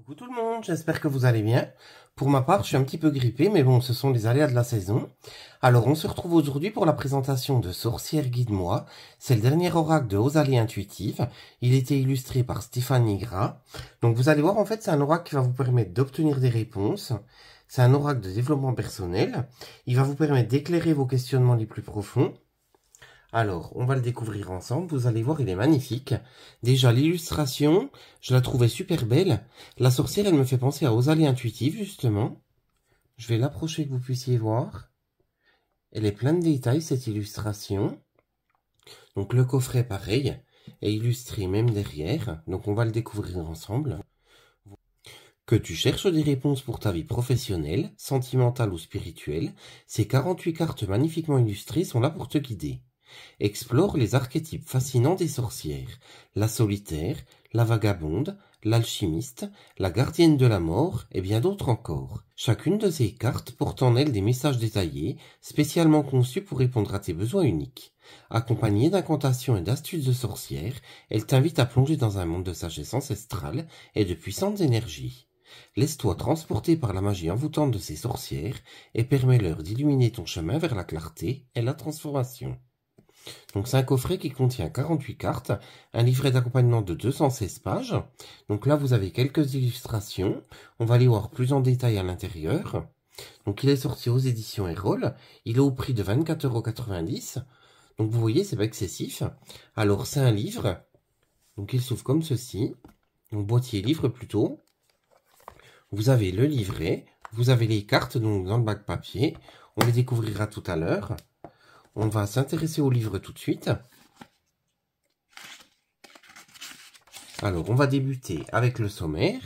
Coucou tout le monde, j'espère que vous allez bien. Pour ma part, je suis un petit peu grippé, mais bon, ce sont les aléas de la saison. Alors, on se retrouve aujourd'hui pour la présentation de Sorcière Guide-moi. C'est le dernier oracle de Rosalie Intuitive. Il était illustré par Stéphanie Gras. Donc, vous allez voir, en fait, c'est un oracle qui va vous permettre d'obtenir des réponses. C'est un oracle de développement personnel. Il va vous permettre d'éclairer vos questionnements les plus profonds. Alors, on va le découvrir ensemble. Vous allez voir, il est magnifique. Déjà, l'illustration, je la trouvais super belle. La sorcière, elle me fait penser à Rosalie Intuitive, justement. Je vais l'approcher que vous puissiez voir. Elle est pleine de détails, cette illustration. Donc, le coffret, pareil, est illustré même derrière. Donc, on va le découvrir ensemble. Que tu cherches des réponses pour ta vie professionnelle, sentimentale ou spirituelle, ces 48 cartes magnifiquement illustrées sont là pour te guider. Explore les archétypes fascinants des sorcières, la solitaire, la vagabonde, l'alchimiste, la gardienne de la mort et bien d'autres encore. Chacune de ces cartes porte en elle des messages détaillés, spécialement conçus pour répondre à tes besoins uniques. Accompagnée d'incantations et d'astuces de sorcières, elle t'invite à plonger dans un monde de sagesse ancestrale et de puissantes énergies. Laisse-toi transporter par la magie envoûtante de ces sorcières et permets-leur d'illuminer ton chemin vers la clarté et la transformation. Donc c'est un coffret qui contient 48 cartes, un livret d'accompagnement de 216 pages. Donc là vous avez quelques illustrations, on va les voir plus en détail à l'intérieur. Donc il est sorti aux éditions Erol, il est au prix de 24,90 €. Donc vous voyez c'est pas excessif. Alors c'est un livre, donc il s'ouvre comme ceci, donc boîtier livre plutôt. Vous avez le livret, vous avez les cartes donc dans le bac papier, on les découvrira tout à l'heure. On va s'intéresser au livre tout de suite. Alors, on va débuter avec le sommaire.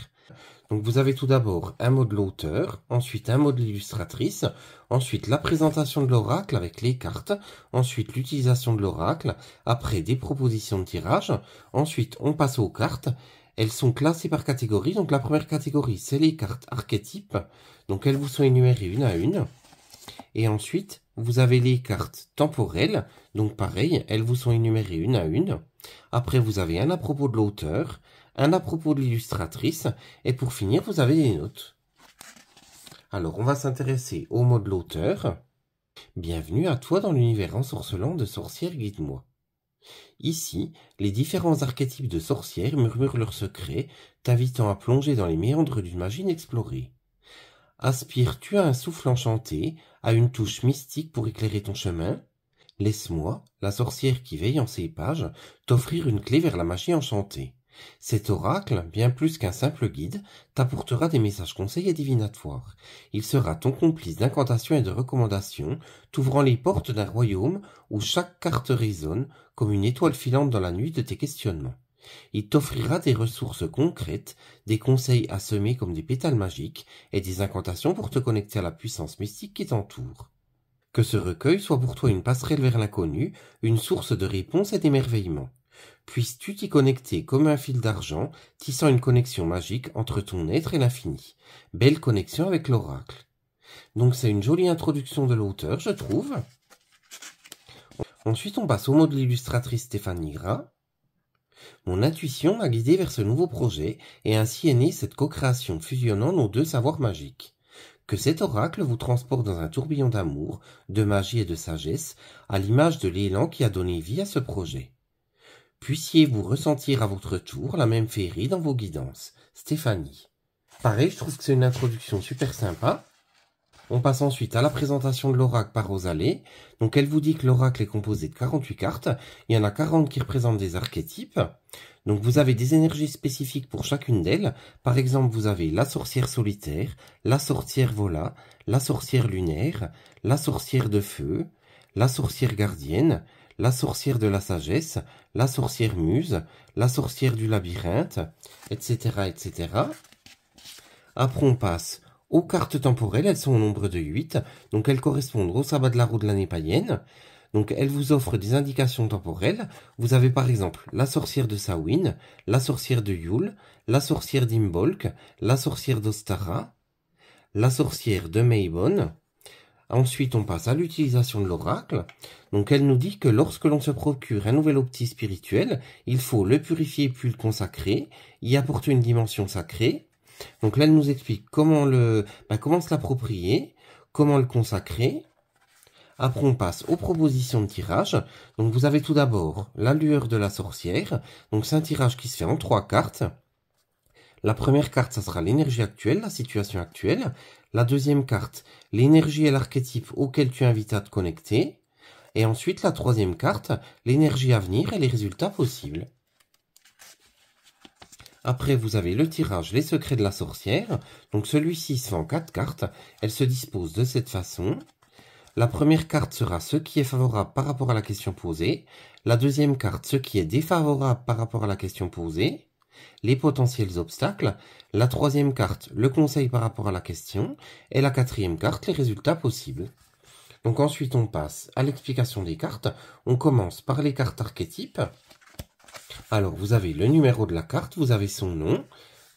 Donc, vous avez tout d'abord un mot de l'auteur, ensuite un mot de l'illustratrice, ensuite la présentation de l'oracle avec les cartes, ensuite l'utilisation de l'oracle, après des propositions de tirage, ensuite on passe aux cartes. Elles sont classées par catégorie. Donc, la première catégorie, c'est les cartes archétypes. Donc, elles vous sont énumérées une à une. Et ensuite, vous avez les cartes temporelles, donc pareil, elles vous sont énumérées une à une. Après, vous avez un à propos de l'auteur, un à propos de l'illustratrice, et pour finir, vous avez les notes. Alors, on va s'intéresser au mot de l'auteur. Bienvenue à toi dans l'univers ensorcelant de Sorcière Guide-moi. Ici, les différents archétypes de sorcières murmurent leurs secrets, t'invitant à plonger dans les méandres d'une magie inexplorée. Aspires-tu à un souffle enchanté, à une touche mystique pour éclairer ton chemin? Laisse-moi, la sorcière qui veille en ces pages, t'offrir une clé vers la magie enchantée. Cet oracle, bien plus qu'un simple guide, t'apportera des messages conseils et divinatoires. Il sera ton complice d'incantations et de recommandations, t'ouvrant les portes d'un royaume où chaque carte résonne comme une étoile filante dans la nuit de tes questionnements. Il t'offrira des ressources concrètes, des conseils à semer comme des pétales magiques et des incantations pour te connecter à la puissance mystique qui t'entoure. Que ce recueil soit pour toi une passerelle vers l'inconnu, une source de réponses et d'émerveillement. Puisses-tu t'y connecter comme un fil d'argent, tissant une connexion magique entre ton être et l'infini. Belle connexion avec l'oracle. Donc c'est une jolie introduction de l'auteur, je trouve. Ensuite on passe au mot de l'illustratrice Stéphanie Gras. Mon intuition m'a guidé vers ce nouveau projet, et ainsi est née cette co-création fusionnant nos deux savoirs magiques. Que cet oracle vous transporte dans un tourbillon d'amour, de magie et de sagesse, à l'image de l'élan qui a donné vie à ce projet. Puissiez-vous ressentir à votre tour la même féerie dans vos guidances. Stéphanie. Pareil, je trouve que c'est une introduction super sympa. On passe ensuite à la présentation de l'oracle par Rosalie. Donc elle vous dit que l'oracle est composé de 48 cartes. Il y en a 40 qui représentent des archétypes. Donc vous avez des énergies spécifiques pour chacune d'elles. Par exemple, vous avez la sorcière solitaire, la sorcière vola, la sorcière lunaire, la sorcière de feu, la sorcière gardienne, la sorcière de la sagesse, la sorcière muse, la sorcière du labyrinthe, etc., etc. Après on passe aux cartes temporelles, elles sont au nombre de 8, donc elles correspondent au sabbat de la roue de l'année païenne. Donc elles vous offrent des indications temporelles. Vous avez par exemple la sorcière de Samhain, la sorcière de Yule, la sorcière d'Imbolc, la sorcière d'Ostara, la sorcière de Maybon. Ensuite on passe à l'utilisation de l'oracle. Donc elle nous dit que lorsque l'on se procure un nouvel outil spirituel, il faut le purifier puis le consacrer, y apporter une dimension sacrée. Donc là, elle nous explique comment comment se l'approprier, comment le consacrer. Après, on passe aux propositions de tirage. Donc vous avez tout d'abord la lueur de la sorcière. Donc c'est un tirage qui se fait en 3 cartes. La première carte, ça sera l'énergie actuelle, la situation actuelle. La deuxième carte, l'énergie et l'archétype auquel tu invites à te connecter. Et ensuite, la troisième carte, l'énergie à venir et les résultats possibles. Après, vous avez le tirage Les secrets de la sorcière. Donc celui-ci se fait en 4 cartes. Elle se dispose de cette façon. La première carte sera ce qui est favorable par rapport à la question posée. La deuxième carte, ce qui est défavorable par rapport à la question posée. Les potentiels obstacles. La troisième carte, le conseil par rapport à la question. Et la quatrième carte, les résultats possibles. Donc ensuite, on passe à l'explication des cartes. On commence par les cartes archétypes. Alors, vous avez le numéro de la carte, vous avez son nom,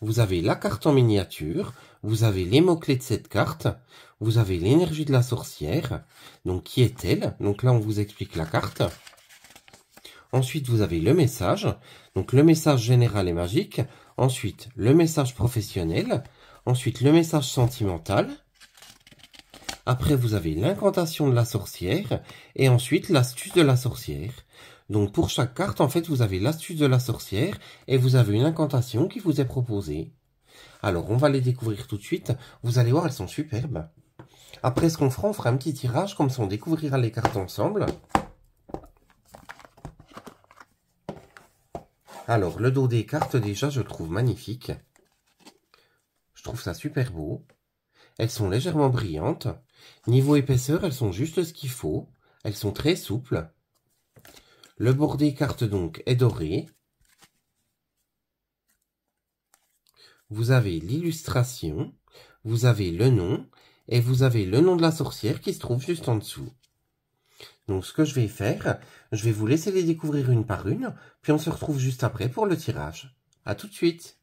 vous avez la carte en miniature, vous avez les mots-clés de cette carte, vous avez l'énergie de la sorcière, donc qui est-elle? Donc là, on vous explique la carte. Ensuite, vous avez le message, donc le message général et magique. Ensuite, le message professionnel. Ensuite, le message sentimental. Après, vous avez l'incantation de la sorcière. Et ensuite, l'astuce de la sorcière. Donc, pour chaque carte, en fait, vous avez l'astuce de la sorcière. Et vous avez une incantation qui vous est proposée. Alors, on va les découvrir tout de suite. Vous allez voir, elles sont superbes. Après, ce qu'on fera, on fera un petit tirage. Comme ça, on découvrira les cartes ensemble. Alors, le dos des cartes, déjà, je le trouve magnifique. Je trouve ça super beau. Elles sont légèrement brillantes. Niveau épaisseur, elles sont juste ce qu'il faut. Elles sont très souples. Le bord des cartes, donc, est doré. Vous avez l'illustration. Vous avez le nom. Et vous avez le nom de la sorcière qui se trouve juste en dessous. Donc, ce que je vais faire, je vais vous laisser les découvrir une par une. Puis, on se retrouve juste après pour le tirage. À tout de suite.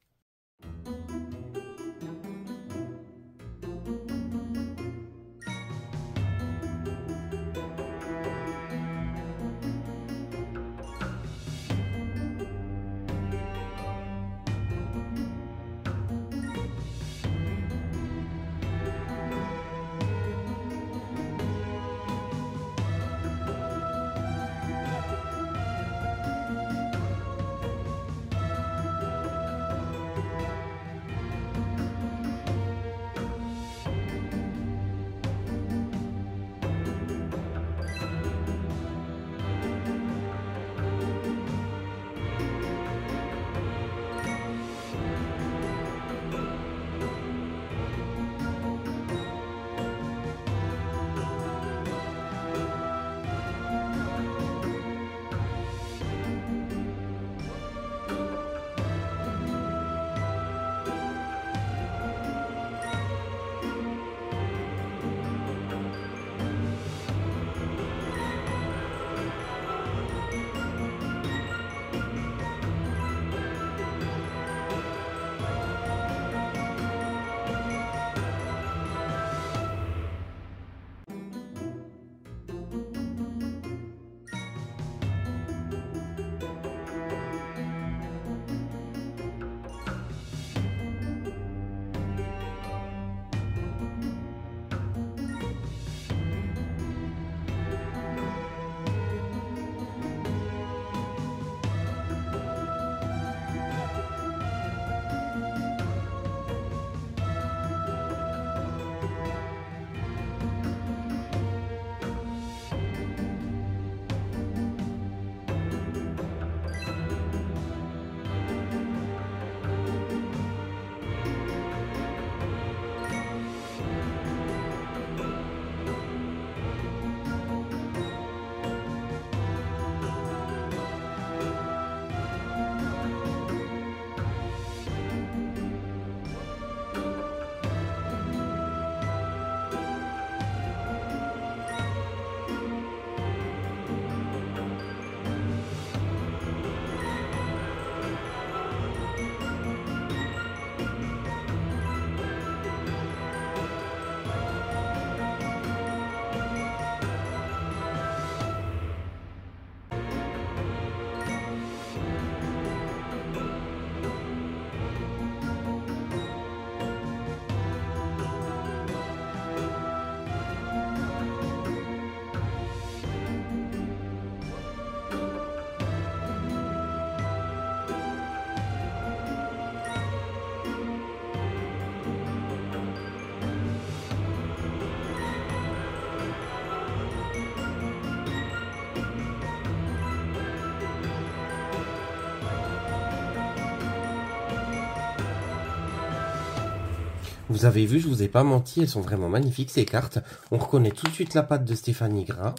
Vous avez vu, je vous ai pas menti, elles sont vraiment magnifiques ces cartes. On reconnaît tout de suite la patte de Stéphanie Gras.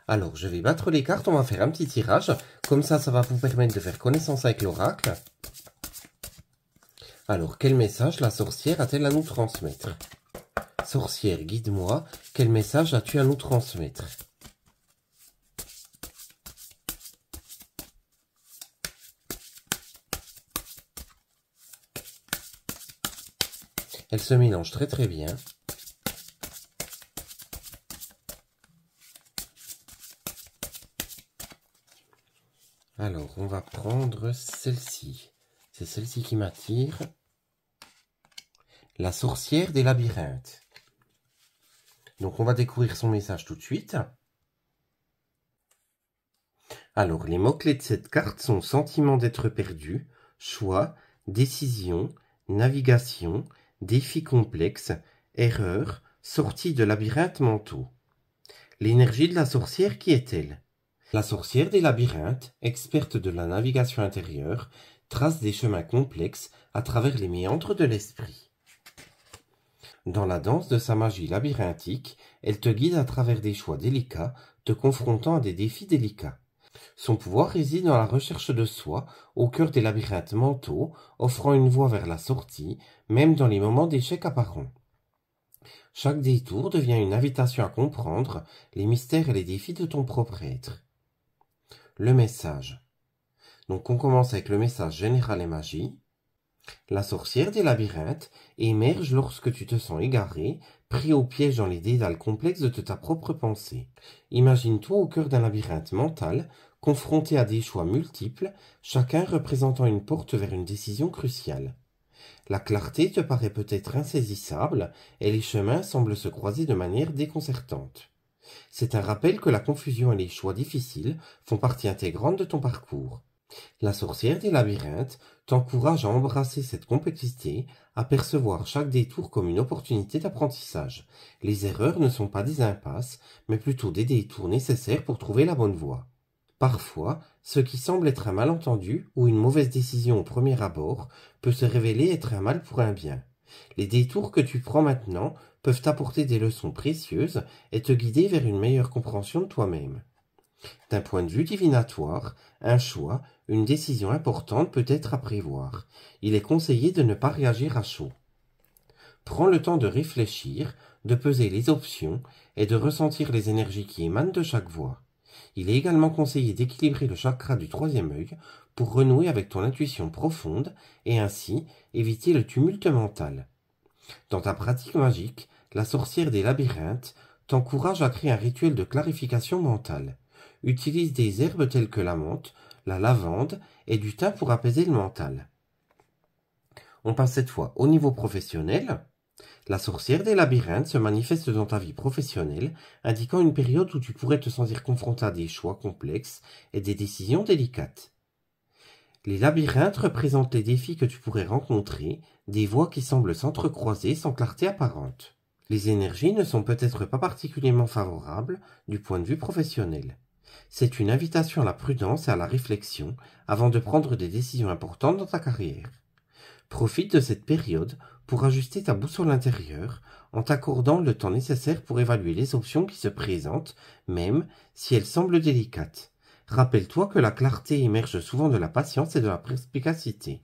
Alors, je vais battre les cartes, on va faire un petit tirage. Comme ça va vous permettre de faire connaissance avec l'oracle. Alors, quel message la sorcière a-t-elle à nous transmettre? Sorcière, guide-moi, quel message as-tu à nous transmettre? Elle se mélange très très bien. Alors, on va prendre celle-ci. C'est celle-ci qui m'attire. La sorcière des labyrinthes. Donc, on va découvrir son message tout de suite. Alors, les mots-clés de cette carte sont sentiment d'être perdu, choix, décision, navigation, défi complexe, erreur, sortie de labyrinthes mentaux. L'énergie de la sorcière, qui est-elle? La sorcière des labyrinthes, experte de la navigation intérieure, trace des chemins complexes à travers les méandres de l'esprit. Dans la danse de sa magie labyrinthique, elle te guide à travers des choix délicats, te confrontant à des défis délicats. Son pouvoir réside dans la recherche de soi, au cœur des labyrinthes mentaux, offrant une voie vers la sortie, même dans les moments d'échec apparents. Chaque détour devient une invitation à comprendre les mystères et les défis de ton propre être. Le message. Donc on commence avec le message général et magie. La sorcière des labyrinthes émerge lorsque tu te sens égaré, pris au piège dans les dédales complexes de ta propre pensée. Imagine-toi au cœur d'un labyrinthe mental, confronté à des choix multiples, chacun représentant une porte vers une décision cruciale. La clarté te paraît peut-être insaisissable, et les chemins semblent se croiser de manière déconcertante. C'est un rappel que la confusion et les choix difficiles font partie intégrante de ton parcours. La sorcière des labyrinthes t'encourage à embrasser cette complexité, à percevoir chaque détour comme une opportunité d'apprentissage. Les erreurs ne sont pas des impasses, mais plutôt des détours nécessaires pour trouver la bonne voie. Parfois, ce qui semble être un malentendu ou une mauvaise décision au premier abord peut se révéler être un mal pour un bien. Les détours que tu prends maintenant peuvent t'apporter des leçons précieuses et te guider vers une meilleure compréhension de toi-même. D'un point de vue divinatoire, un choix, une décision importante peut être à prévoir. Il est conseillé de ne pas réagir à chaud. Prends le temps de réfléchir, de peser les options et de ressentir les énergies qui émanent de chaque voie. Il est également conseillé d'équilibrer le chakra du troisième œil pour renouer avec ton intuition profonde et ainsi éviter le tumulte mental. Dans ta pratique magique, la sorcière des labyrinthes t'encourage à créer un rituel de clarification mentale. Utilise des herbes telles que la menthe, la lavande et du thym pour apaiser le mental. On passe cette fois au niveau professionnel. La sorcière des labyrinthes se manifeste dans ta vie professionnelle, indiquant une période où tu pourrais te sentir confronté à des choix complexes et des décisions délicates. Les labyrinthes représentent les défis que tu pourrais rencontrer, des voies qui semblent s'entrecroiser sans clarté apparente. Les énergies ne sont peut-être pas particulièrement favorables du point de vue professionnel. C'est une invitation à la prudence et à la réflexion avant de prendre des décisions importantes dans ta carrière. Profite de cette période pour ajuster ta boussole intérieure en t'accordant le temps nécessaire pour évaluer les options qui se présentent, même si elles semblent délicates. Rappelle-toi que la clarté émerge souvent de la patience et de la perspicacité.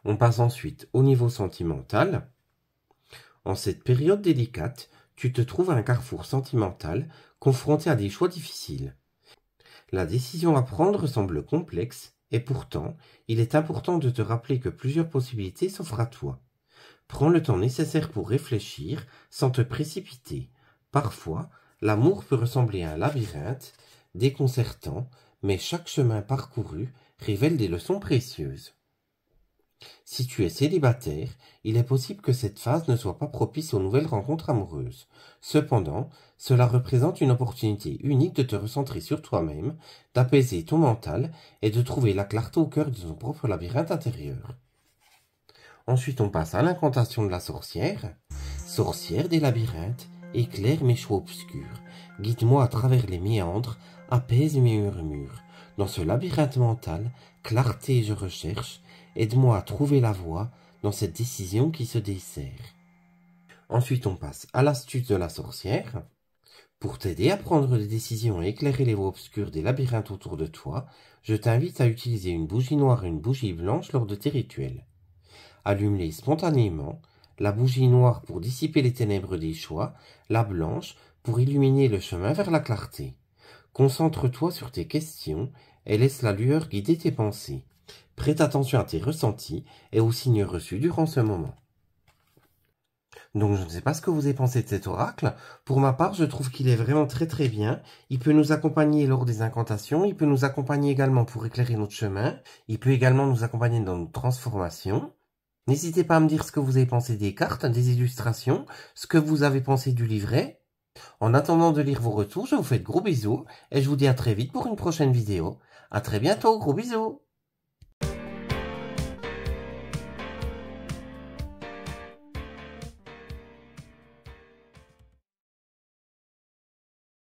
On passe ensuite au niveau sentimental. En cette période délicate, tu te trouves à un carrefour sentimental, confronté à des choix difficiles. La décision à prendre semble complexe, et pourtant, il est important de te rappeler que plusieurs possibilités s'offrent à toi. Prends le temps nécessaire pour réfléchir, sans te précipiter. Parfois, l'amour peut ressembler à un labyrinthe, déconcertant, mais chaque chemin parcouru révèle des leçons précieuses. Si tu es célibataire, il est possible que cette phase ne soit pas propice aux nouvelles rencontres amoureuses. Cependant, cela représente une opportunité unique de te recentrer sur toi-même, d'apaiser ton mental et de trouver la clarté au cœur de ton propre labyrinthe intérieur. Ensuite, on passe à l'incantation de la sorcière. Sorcière des labyrinthes, éclaire mes choix obscurs. Guide-moi à travers les méandres, apaise mes murmures. Dans ce labyrinthe mental, clarté je recherche. Aide-moi à trouver la voie dans cette décision qui se dessert. Ensuite, on passe à l'astuce de la sorcière. Pour t'aider à prendre des décisions et éclairer les voies obscures des labyrinthes autour de toi, je t'invite à utiliser une bougie noire et une bougie blanche lors de tes rituels. Allume-les spontanément, la bougie noire pour dissiper les ténèbres des choix, la blanche pour illuminer le chemin vers la clarté. Concentre-toi sur tes questions et laisse la lueur guider tes pensées. Prête attention à tes ressentis et aux signes reçus durant ce moment. Donc je ne sais pas ce que vous avez pensé de cet oracle. Pour ma part, je trouve qu'il est vraiment très bien. Il peut nous accompagner lors des incantations, il peut nous accompagner également pour éclairer notre chemin, il peut également nous accompagner dans notre transformation. N'hésitez pas à me dire ce que vous avez pensé des cartes, des illustrations, ce que vous avez pensé du livret. En attendant de lire vos retours, je vous fais de gros bisous et je vous dis à très vite pour une prochaine vidéo. À très bientôt, gros bisous!